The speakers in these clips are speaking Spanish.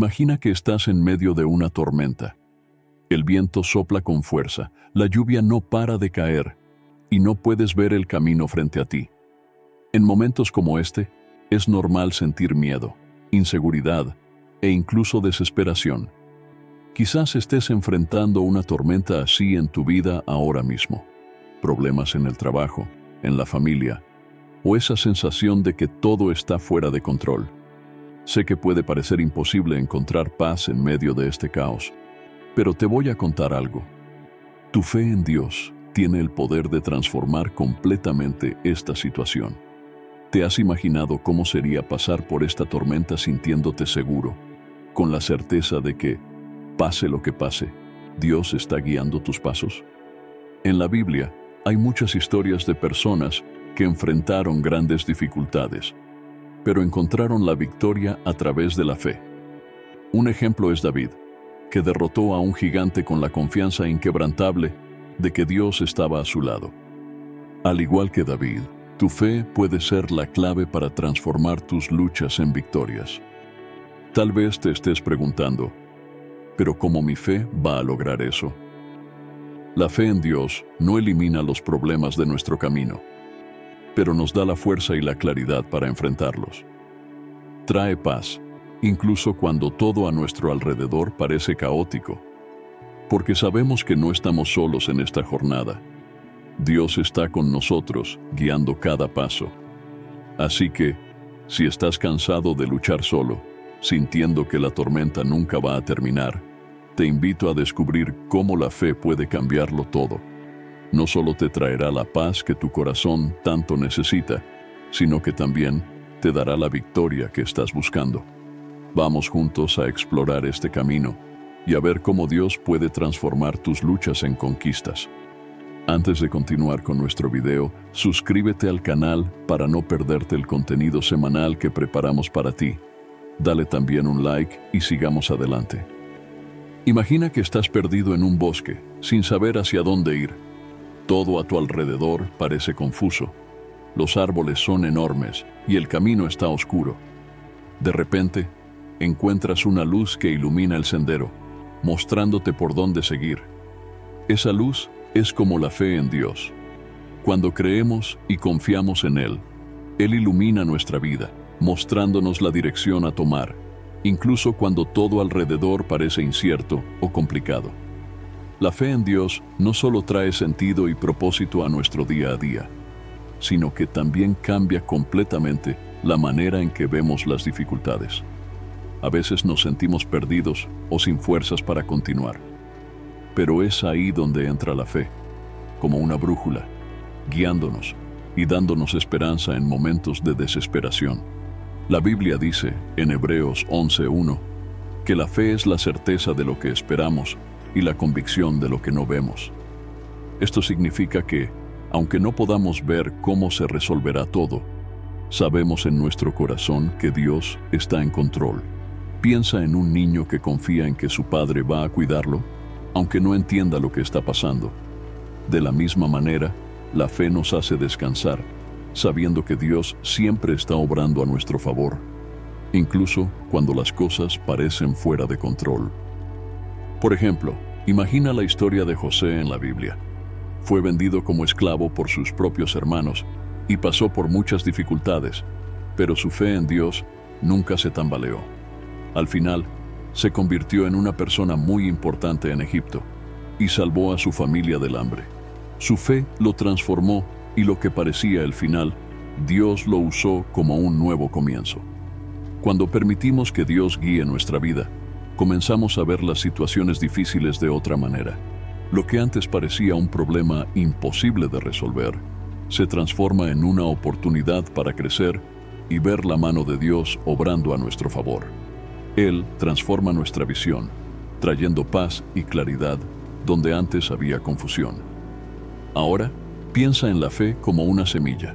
Imagina que estás en medio de una tormenta. El viento sopla con fuerza, la lluvia no para de caer y no puedes ver el camino frente a ti. En momentos como este, es normal sentir miedo, inseguridad e incluso desesperación. Quizás estés enfrentando una tormenta así en tu vida ahora mismo. Problemas en el trabajo, en la familia, o esa sensación de que todo está fuera de control. Sé que puede parecer imposible encontrar paz en medio de este caos, pero te voy a contar algo. Tu fe en Dios tiene el poder de transformar completamente esta situación. ¿Te has imaginado cómo sería pasar por esta tormenta sintiéndote seguro, con la certeza de que, pase lo que pase, Dios está guiando tus pasos? En la Biblia hay muchas historias de personas que enfrentaron grandes dificultades, pero encontraron la victoria a través de la fe. Un ejemplo es David, que derrotó a un gigante con la confianza inquebrantable de que Dios estaba a su lado. Al igual que David, tu fe puede ser la clave para transformar tus luchas en victorias. Tal vez te estés preguntando, ¿pero cómo mi fe va a lograr eso? La fe en Dios no elimina los problemas de nuestro camino, pero nos da la fuerza y la claridad para enfrentarlos. Trae paz, incluso cuando todo a nuestro alrededor parece caótico, porque sabemos que no estamos solos en esta jornada. Dios está con nosotros, guiando cada paso. Así que, si estás cansado de luchar solo, sintiendo que la tormenta nunca va a terminar, te invito a descubrir cómo la fe puede cambiarlo todo. No solo te traerá la paz que tu corazón tanto necesita, sino que también te dará la victoria que estás buscando. Vamos juntos a explorar este camino y a ver cómo Dios puede transformar tus luchas en conquistas. Antes de continuar con nuestro video, suscríbete al canal para no perderte el contenido semanal que preparamos para ti. Dale también un like y sigamos adelante. Imagina que estás perdido en un bosque, sin saber hacia dónde ir. Todo a tu alrededor parece confuso. Los árboles son enormes y el camino está oscuro. De repente, encuentras una luz que ilumina el sendero, mostrándote por dónde seguir. Esa luz es como la fe en Dios. Cuando creemos y confiamos en Él ilumina nuestra vida, mostrándonos la dirección a tomar, incluso cuando todo alrededor parece incierto o complicado. La fe en Dios no solo trae sentido y propósito a nuestro día a día, sino que también cambia completamente la manera en que vemos las dificultades. A veces nos sentimos perdidos o sin fuerzas para continuar, pero es ahí donde entra la fe, como una brújula, guiándonos y dándonos esperanza en momentos de desesperación. La Biblia dice, en Hebreos 11:1, que la fe es la certeza de lo que esperamos y la convicción de lo que no vemos. Esto significa que, aunque no podamos ver cómo se resolverá todo, sabemos en nuestro corazón que Dios está en control. Piensa en un niño que confía en que su padre va a cuidarlo, aunque no entienda lo que está pasando. De la misma manera, la fe nos hace descansar, sabiendo que Dios siempre está obrando a nuestro favor, incluso cuando las cosas parecen fuera de control. Por ejemplo, imagina la historia de José en la Biblia. Fue vendido como esclavo por sus propios hermanos y pasó por muchas dificultades, pero su fe en Dios nunca se tambaleó. Al final, se convirtió en una persona muy importante en Egipto y salvó a su familia del hambre. Su fe lo transformó y lo que parecía el final, Dios lo usó como un nuevo comienzo. Cuando permitimos que Dios guíe nuestra vida, comenzamos a ver las situaciones difíciles de otra manera. Lo que antes parecía un problema imposible de resolver, se transforma en una oportunidad para crecer y ver la mano de Dios obrando a nuestro favor. Él transforma nuestra visión, trayendo paz y claridad donde antes había confusión. Ahora, piensa en la fe como una semilla.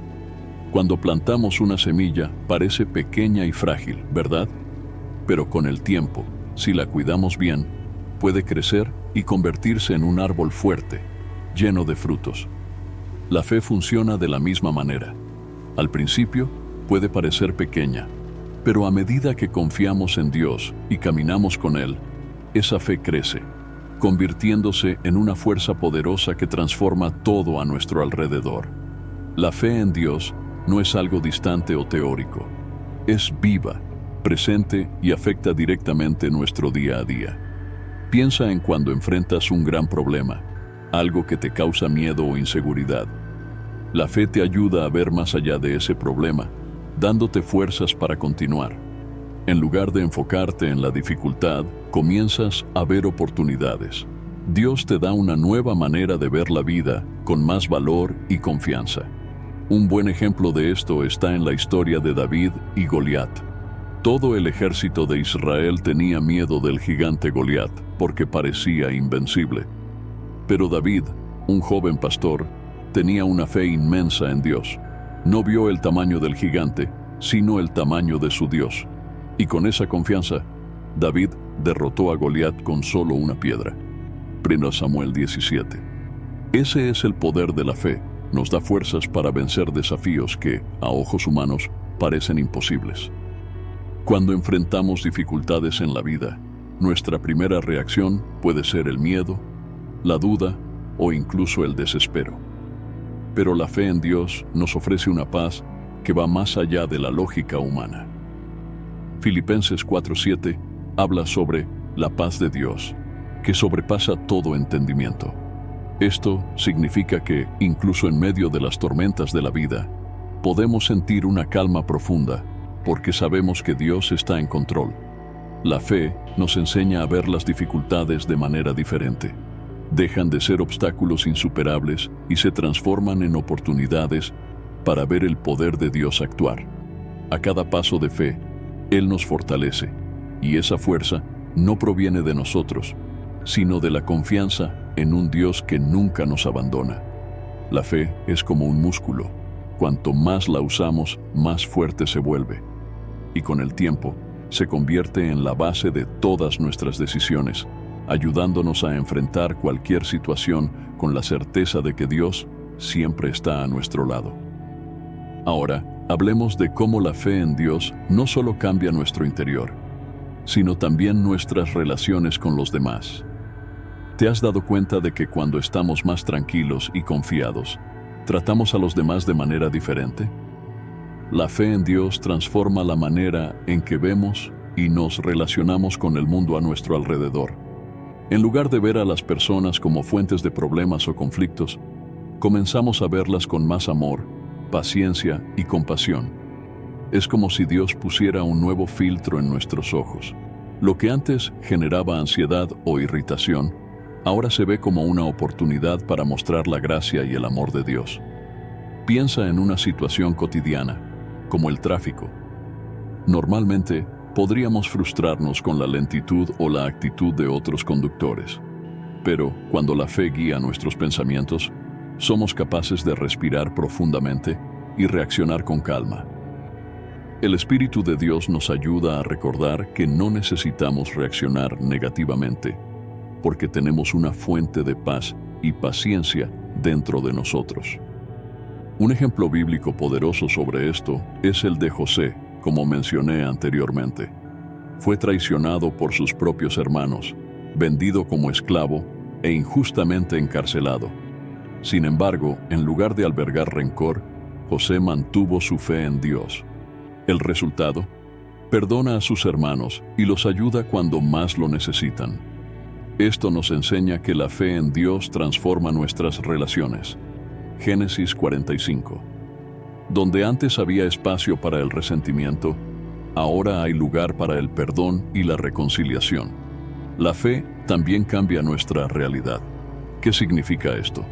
Cuando plantamos una semilla, parece pequeña y frágil, ¿verdad? Pero con el tiempo, si la cuidamos bien, puede crecer y convertirse en un árbol fuerte, lleno de frutos. La fe funciona de la misma manera. Al principio, puede parecer pequeña, Pero a medida que confiamos en Dios y caminamos con Él, esa fe crece, convirtiéndose en una fuerza poderosa que transforma todo a nuestro alrededor. La fe en Dios no es algo distante o teórico. Es viva, presente y afecta directamente nuestro día a día. Piensa en cuando enfrentas un gran problema, algo que te causa miedo o inseguridad. La fe te ayuda a ver más allá de ese problema, dándote fuerzas para continuar. En lugar de enfocarte en la dificultad, comienzas a ver oportunidades. Dios te da una nueva manera de ver la vida con más valor y confianza. Un buen ejemplo de esto está en la historia de David y Goliat. Todo el ejército de Israel tenía miedo del gigante Goliat porque parecía invencible. Pero David, un joven pastor, tenía una fe inmensa en Dios. No vio el tamaño del gigante, sino el tamaño de su Dios. Y con esa confianza, David derrotó a Goliat con solo una piedra. 1 Samuel 17. Ese es el poder de la fe. Nos da fuerzas para vencer desafíos que, a ojos humanos, parecen imposibles. Cuando enfrentamos dificultades en la vida, nuestra primera reacción puede ser el miedo, la duda o incluso el desespero. Pero la fe en Dios nos ofrece una paz que va más allá de la lógica humana. Filipenses 4:7 habla sobre la paz de Dios, que sobrepasa todo entendimiento. Esto significa que, incluso en medio de las tormentas de la vida, podemos sentir una calma profunda porque sabemos que Dios está en control. La fe nos enseña a ver las dificultades de manera diferente. Dejan de ser obstáculos insuperables y se transforman en oportunidades para ver el poder de Dios actuar. A cada paso de fe, Él nos fortalece, y esa fuerza no proviene de nosotros, sino de la confianza en un Dios que nunca nos abandona. La fe es como un músculo. Cuanto más la usamos, más fuerte se vuelve. Y con el tiempo, se convierte en la base de todas nuestras decisiones, ayudándonos a enfrentar cualquier situación con la certeza de que Dios siempre está a nuestro lado. Ahora, hablemos de cómo la fe en Dios no solo cambia nuestro interior, sino también nuestras relaciones con los demás. ¿Te has dado cuenta de que cuando estamos más tranquilos y confiados, tratamos a los demás de manera diferente? La fe en Dios transforma la manera en que vemos y nos relacionamos con el mundo a nuestro alrededor. En lugar de ver a las personas como fuentes de problemas o conflictos, comenzamos a verlas con más amor, paciencia y compasión. Es como si Dios pusiera un nuevo filtro en nuestros ojos. Lo que antes generaba ansiedad o irritación, ahora se ve como una oportunidad para mostrar la gracia y el amor de Dios. Piensa en una situación cotidiana, como el tráfico. Normalmente, podríamos frustrarnos con la lentitud o la actitud de otros conductores. Pero, cuando la fe guía nuestros pensamientos, somos capaces de respirar profundamente y reaccionar con calma. El Espíritu de Dios nos ayuda a recordar que no necesitamos reaccionar negativamente, porque tenemos una fuente de paz y paciencia dentro de nosotros. Un ejemplo bíblico poderoso sobre esto es el de José, como mencioné anteriormente. Fue traicionado por sus propios hermanos, vendido como esclavo e injustamente encarcelado. Sin embargo, en lugar de albergar rencor, José mantuvo su fe en Dios. El resultado: perdona a sus hermanos y los ayuda cuando más lo necesitan. Esto nos enseña que la fe en Dios transforma nuestras relaciones. Génesis 45. Donde antes había espacio para el resentimiento, ahora hay lugar para el perdón y la reconciliación. La fe también cambia nuestra realidad. ¿Qué significa esto?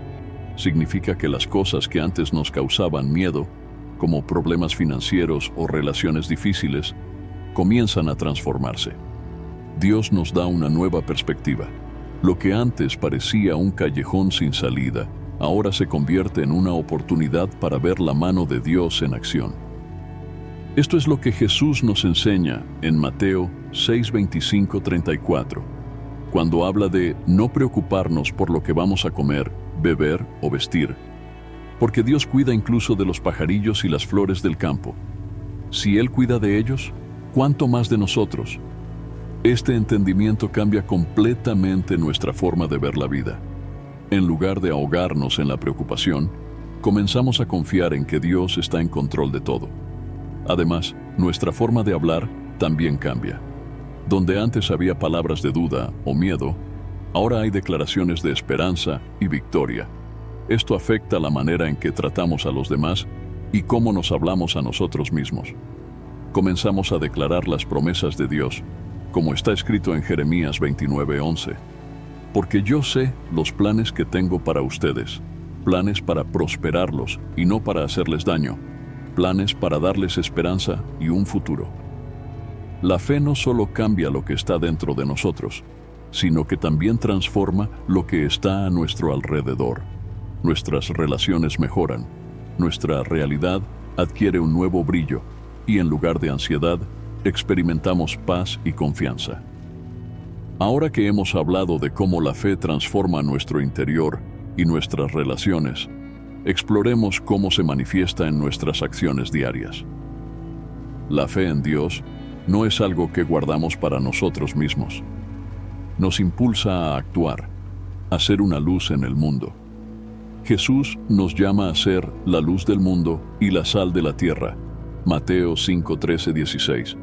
Significa que las cosas que antes nos causaban miedo, como problemas financieros o relaciones difíciles, comienzan a transformarse. Dios nos da una nueva perspectiva. Lo que antes parecía un callejón sin salida, ahora se convierte en una oportunidad para ver la mano de Dios en acción. Esto es lo que Jesús nos enseña en Mateo 6:25-34, cuando habla de no preocuparnos por lo que vamos a comer, beber o vestir, porque Dios cuida incluso de los pajarillos y las flores del campo. Si Él cuida de ellos, ¿cuánto más de nosotros? Este entendimiento cambia completamente nuestra forma de ver la vida. En lugar de ahogarnos en la preocupación, comenzamos a confiar en que Dios está en control de todo. Además, nuestra forma de hablar también cambia. Donde antes había palabras de duda o miedo, ahora hay declaraciones de esperanza y victoria. Esto afecta la manera en que tratamos a los demás y cómo nos hablamos a nosotros mismos. Comenzamos a declarar las promesas de Dios, como está escrito en Jeremías 29:11. Porque yo sé los planes que tengo para ustedes, planes para prosperarlos y no para hacerles daño, planes para darles esperanza y un futuro. La fe no solo cambia lo que está dentro de nosotros, sino que también transforma lo que está a nuestro alrededor. Nuestras relaciones mejoran, nuestra realidad adquiere un nuevo brillo y en lugar de ansiedad, experimentamos paz y confianza. Ahora que hemos hablado de cómo la fe transforma nuestro interior y nuestras relaciones, exploremos cómo se manifiesta en nuestras acciones diarias. La fe en Dios no es algo que guardamos para nosotros mismos. Nos impulsa a actuar, a ser una luz en el mundo. Jesús nos llama a ser la luz del mundo y la sal de la tierra. Mateo 5:13-16.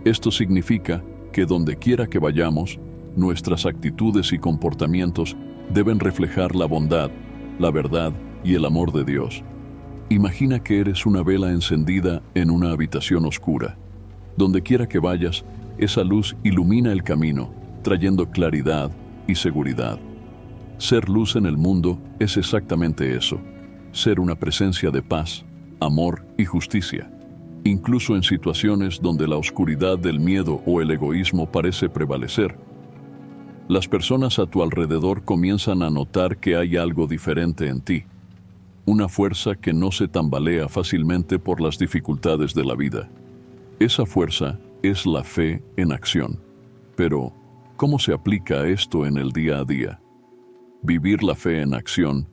Esto significa que donde quiera que vayamos, nuestras actitudes y comportamientos deben reflejar la bondad, la verdad y el amor de Dios. Imagina que eres una vela encendida en una habitación oscura. Donde quiera que vayas, esa luz ilumina el camino, trayendo claridad y seguridad. Ser luz en el mundo es exactamente eso, ser una presencia de paz, amor y justicia. Incluso en situaciones donde la oscuridad del miedo o el egoísmo parece prevalecer, las personas a tu alrededor comienzan a notar que hay algo diferente en ti, una fuerza que no se tambalea fácilmente por las dificultades de la vida. Esa fuerza es la fe en acción. Pero, ¿cómo se aplica esto en el día a día? Vivir la fe en acción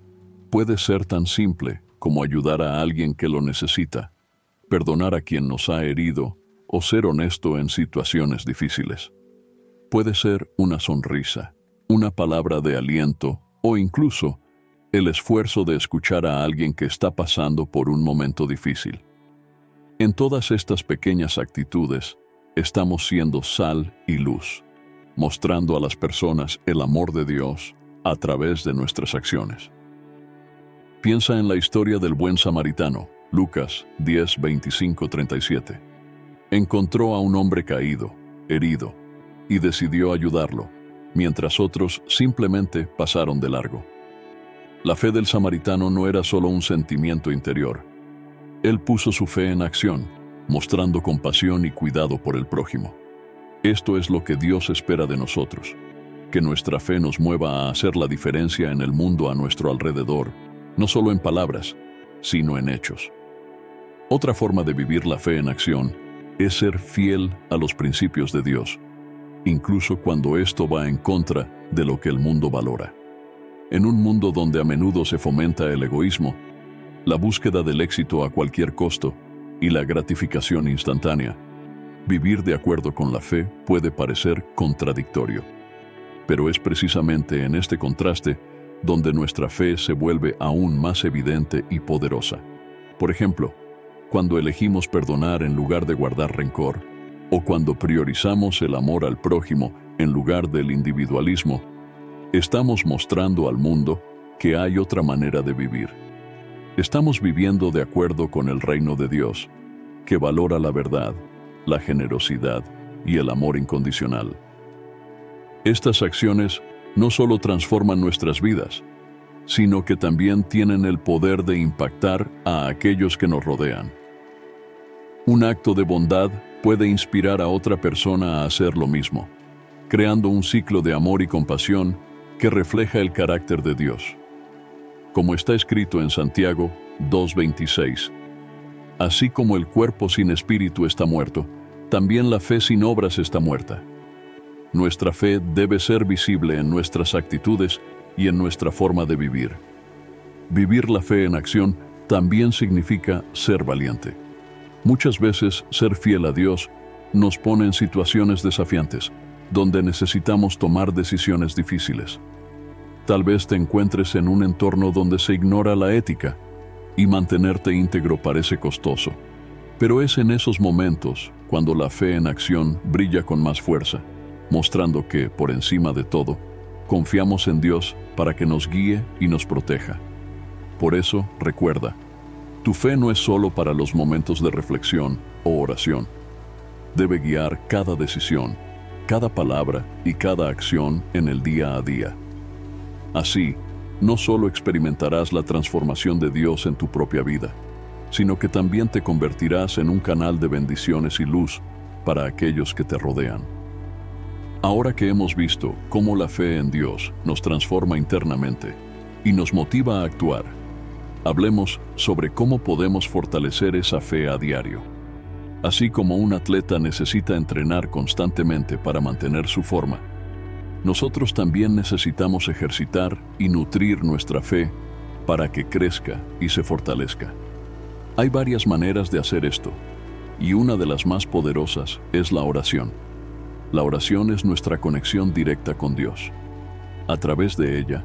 puede ser tan simple como ayudar a alguien que lo necesita, perdonar a quien nos ha herido o ser honesto en situaciones difíciles. Puede ser una sonrisa, una palabra de aliento o incluso el esfuerzo de escuchar a alguien que está pasando por un momento difícil. En todas estas pequeñas actitudes estamos siendo sal y luz, mostrando a las personas el amor de Dios a través de nuestras acciones. Piensa en la historia del buen samaritano, Lucas 10:25-37. Encontró a un hombre caído, herido, y decidió ayudarlo, mientras otros simplemente pasaron de largo. La fe del samaritano no era solo un sentimiento interior. Él puso su fe en acción, mostrando compasión y cuidado por el prójimo. Esto es lo que Dios espera de nosotros, que nuestra fe nos mueva a hacer la diferencia en el mundo a nuestro alrededor, no solo en palabras, sino en hechos. Otra forma de vivir la fe en acción es ser fiel a los principios de Dios, incluso cuando esto va en contra de lo que el mundo valora. En un mundo donde a menudo se fomenta el egoísmo, la búsqueda del éxito a cualquier costo y la gratificación instantánea, vivir de acuerdo con la fe puede parecer contradictorio. Pero es precisamente en este contraste donde nuestra fe se vuelve aún más evidente y poderosa. Por ejemplo, cuando elegimos perdonar en lugar de guardar rencor, o cuando priorizamos el amor al prójimo en lugar del individualismo, estamos mostrando al mundo que hay otra manera de vivir. Estamos viviendo de acuerdo con el reino de Dios, que valora la verdad, la generosidad y el amor incondicional. Estas acciones no solo transforman nuestras vidas, sino que también tienen el poder de impactar a aquellos que nos rodean. Un acto de bondad puede inspirar a otra persona a hacer lo mismo, creando un ciclo de amor y compasión que refleja el carácter de Dios. Como está escrito en Santiago 2:26, así como el cuerpo sin espíritu está muerto, también la fe sin obras está muerta. Nuestra fe debe ser visible en nuestras actitudes y en nuestra forma de vivir. Vivir la fe en acción también significa ser valiente. Muchas veces ser fiel a Dios nos pone en situaciones desafiantes, donde necesitamos tomar decisiones difíciles. Tal vez te encuentres en un entorno donde se ignora la ética y mantenerte íntegro parece costoso. Pero es en esos momentos cuando la fe en acción brilla con más fuerza, mostrando que, por encima de todo, confiamos en Dios para que nos guíe y nos proteja. Por eso, recuerda, tu fe no es solo para los momentos de reflexión o oración. Debe guiar cada decisión, cada palabra y cada acción en el día a día. Así, no solo experimentarás la transformación de Dios en tu propia vida, sino que también te convertirás en un canal de bendiciones y luz para aquellos que te rodean. Ahora que hemos visto cómo la fe en Dios nos transforma internamente y nos motiva a actuar, hablemos sobre cómo podemos fortalecer esa fe a diario. Así como un atleta necesita entrenar constantemente para mantener su forma, nosotros también necesitamos ejercitar y nutrir nuestra fe para que crezca y se fortalezca. Hay varias maneras de hacer esto, y una de las más poderosas es la oración. La oración es nuestra conexión directa con Dios. A través de ella,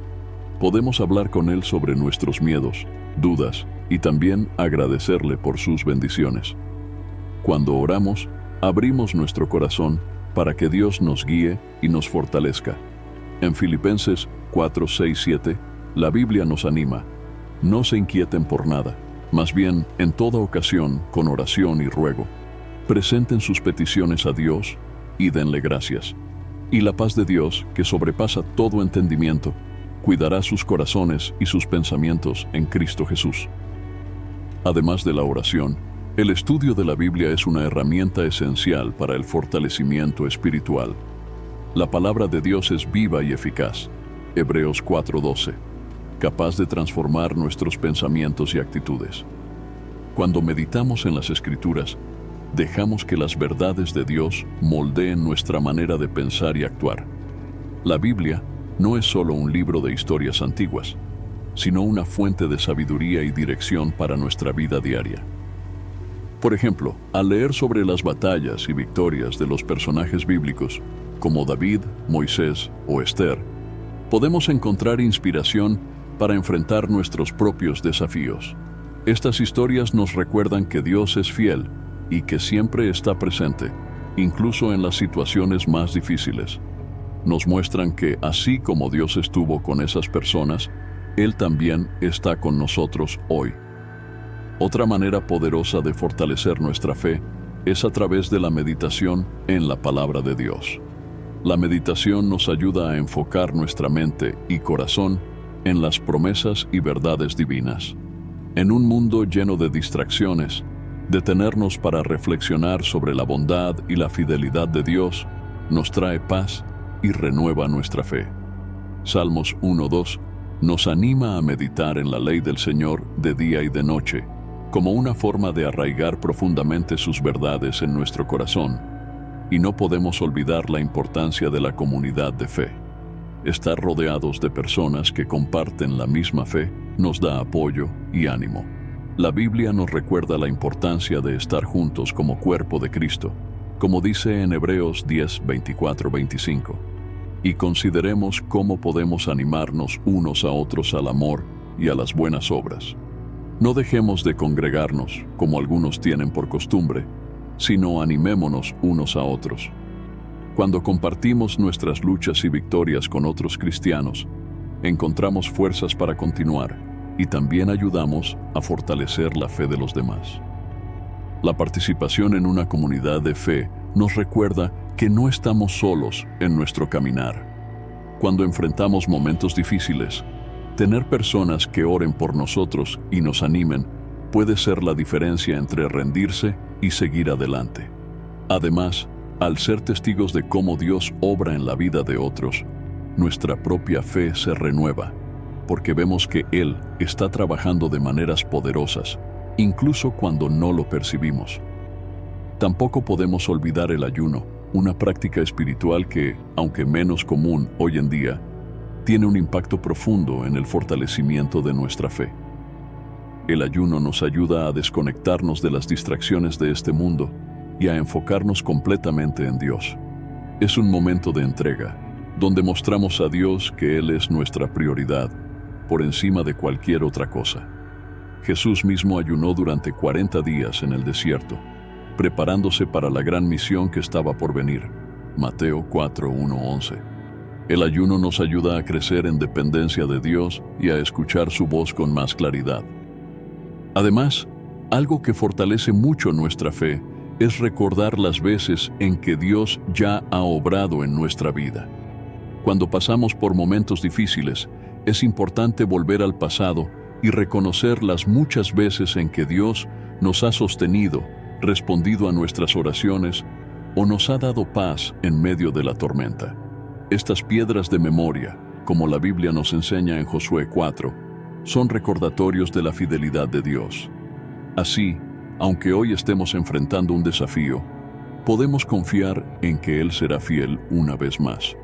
podemos hablar con Él sobre nuestros miedos, dudas y también agradecerle por sus bendiciones. Cuando oramos, abrimos nuestro corazón para que Dios nos guíe y nos fortalezca. En Filipenses 4:6-7, la Biblia nos anima: no se inquieten por nada, más bien, en toda ocasión, con oración y ruego, presenten sus peticiones a Dios y denle gracias. Y la paz de Dios, que sobrepasa todo entendimiento, cuidará sus corazones y sus pensamientos en Cristo Jesús. Además de la oración, el estudio de la Biblia es una herramienta esencial para el fortalecimiento espiritual. La palabra de Dios es viva y eficaz, Hebreos 4:12, capaz de transformar nuestros pensamientos y actitudes. Cuando meditamos en las Escrituras, dejamos que las verdades de Dios moldeen nuestra manera de pensar y actuar. La Biblia no es solo un libro de historias antiguas, sino una fuente de sabiduría y dirección para nuestra vida diaria. Por ejemplo, al leer sobre las batallas y victorias de los personajes bíblicos, como David, Moisés o Esther, podemos encontrar inspiración para enfrentar nuestros propios desafíos. Estas historias nos recuerdan que Dios es fiel y que siempre está presente, incluso en las situaciones más difíciles. Nos muestran que, así como Dios estuvo con esas personas, Él también está con nosotros hoy. Otra manera poderosa de fortalecer nuestra fe es a través de la meditación en la palabra de Dios. La meditación nos ayuda a enfocar nuestra mente y corazón en las promesas y verdades divinas. En un mundo lleno de distracciones, detenernos para reflexionar sobre la bondad y la fidelidad de Dios nos trae paz y renueva nuestra fe. Salmos 1:2 nos anima a meditar en la ley del Señor de día y de noche, como una forma de arraigar profundamente sus verdades en nuestro corazón. Y no podemos olvidar la importancia de la comunidad de fe. Estar rodeados de personas que comparten la misma fe nos da apoyo y ánimo. La Biblia nos recuerda la importancia de estar juntos como cuerpo de Cristo, como dice en Hebreos 10:24-25. Y consideremos cómo podemos animarnos unos a otros al amor y a las buenas obras. No dejemos de congregarnos, como algunos tienen por costumbre, sino animémonos unos a otros. Cuando compartimos nuestras luchas y victorias con otros cristianos, encontramos fuerzas para continuar y también ayudamos a fortalecer la fe de los demás. La participación en una comunidad de fe nos recuerda que no estamos solos en nuestro caminar. Cuando enfrentamos momentos difíciles, tener personas que oren por nosotros y nos animen puede ser la diferencia entre rendirse y seguir adelante. Además, al ser testigos de cómo Dios obra en la vida de otros, nuestra propia fe se renueva, porque vemos que Él está trabajando de maneras poderosas, incluso cuando no lo percibimos. Tampoco podemos olvidar el ayuno, una práctica espiritual que, aunque menos común hoy en día, tiene un impacto profundo en el fortalecimiento de nuestra fe. El ayuno nos ayuda a desconectarnos de las distracciones de este mundo y a enfocarnos completamente en Dios. Es un momento de entrega, donde mostramos a Dios que Él es nuestra prioridad, por encima de cualquier otra cosa. Jesús mismo ayunó durante 40 días en el desierto, preparándose para la gran misión que estaba por venir. Mateo 4:1-11. El ayuno nos ayuda a crecer en dependencia de Dios y a escuchar su voz con más claridad. Además, algo que fortalece mucho nuestra fe es recordar las veces en que Dios ya ha obrado en nuestra vida. Cuando pasamos por momentos difíciles, es importante volver al pasado y reconocer las muchas veces en que Dios nos ha sostenido, respondido a nuestras oraciones o nos ha dado paz en medio de la tormenta. Estas piedras de memoria, como la Biblia nos enseña en Josué 4, son recordatorios de la fidelidad de Dios. Así, aunque hoy estemos enfrentando un desafío, podemos confiar en que Él será fiel una vez más.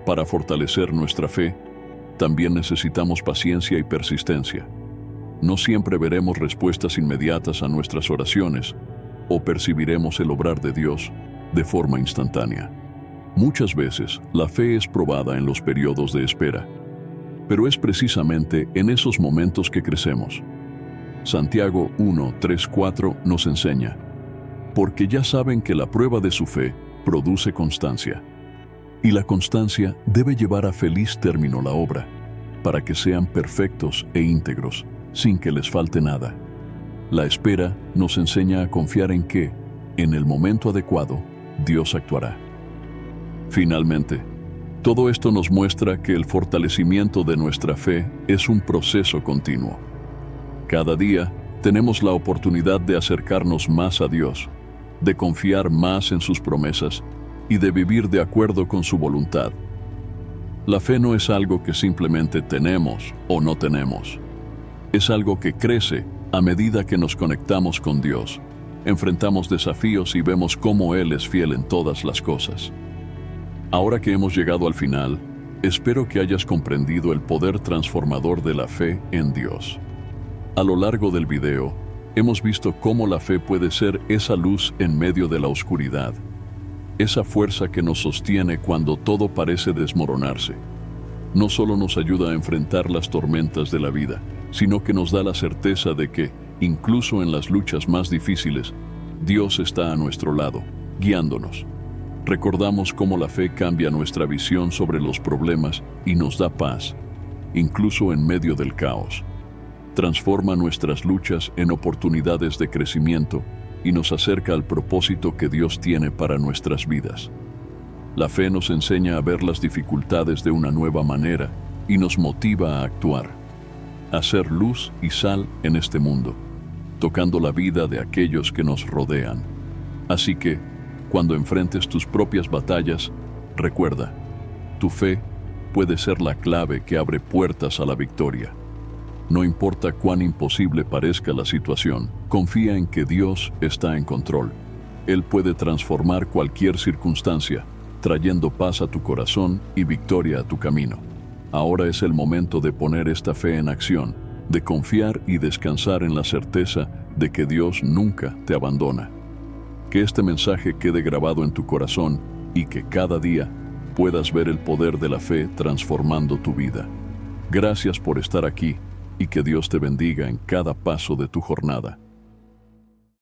Para fortalecer nuestra fe, también necesitamos paciencia y persistencia. No siempre veremos respuestas inmediatas a nuestras oraciones o percibiremos el obrar de Dios de forma instantánea. Muchas veces la fe es probada en los periodos de espera, pero es precisamente en esos momentos que crecemos. Santiago 1:3-4 nos enseña: porque ya saben que la prueba de su fe produce constancia, y la constancia debe llevar a feliz término la obra, para que sean perfectos e íntegros, sin que les falte nada. La espera nos enseña a confiar en que, en el momento adecuado, Dios actuará. Finalmente, todo esto nos muestra que el fortalecimiento de nuestra fe es un proceso continuo. Cada día tenemos la oportunidad de acercarnos más a Dios, de confiar más en sus promesas y de vivir de acuerdo con su voluntad. La fe no es algo que simplemente tenemos o no tenemos. Es algo que crece a medida que nos conectamos con Dios, enfrentamos desafíos y vemos cómo Él es fiel en todas las cosas. Ahora que hemos llegado al final, espero que hayas comprendido el poder transformador de la fe en Dios. A lo largo del video, hemos visto cómo la fe puede ser esa luz en medio de la oscuridad, esa fuerza que nos sostiene cuando todo parece desmoronarse. No solo nos ayuda a enfrentar las tormentas de la vida, sino que nos da la certeza de que, incluso en las luchas más difíciles, Dios está a nuestro lado, guiándonos. Recordamos cómo la fe cambia nuestra visión sobre los problemas y nos da paz, incluso en medio del caos. Transforma nuestras luchas en oportunidades de crecimiento y nos acerca al propósito que Dios tiene para nuestras vidas. La fe nos enseña a ver las dificultades de una nueva manera y nos motiva a actuar, a ser luz y sal en este mundo, tocando la vida de aquellos que nos rodean. Así que, cuando enfrentes tus propias batallas, recuerda, tu fe puede ser la clave que abre puertas a la victoria. No importa cuán imposible parezca la situación, confía en que Dios está en control. Él puede transformar cualquier circunstancia, trayendo paz a tu corazón y victoria a tu camino. Ahora es el momento de poner esta fe en acción, de confiar y descansar en la certeza de que Dios nunca te abandona. Que este mensaje quede grabado en tu corazón y que cada día puedas ver el poder de la fe transformando tu vida. Gracias por estar aquí y que Dios te bendiga en cada paso de tu jornada.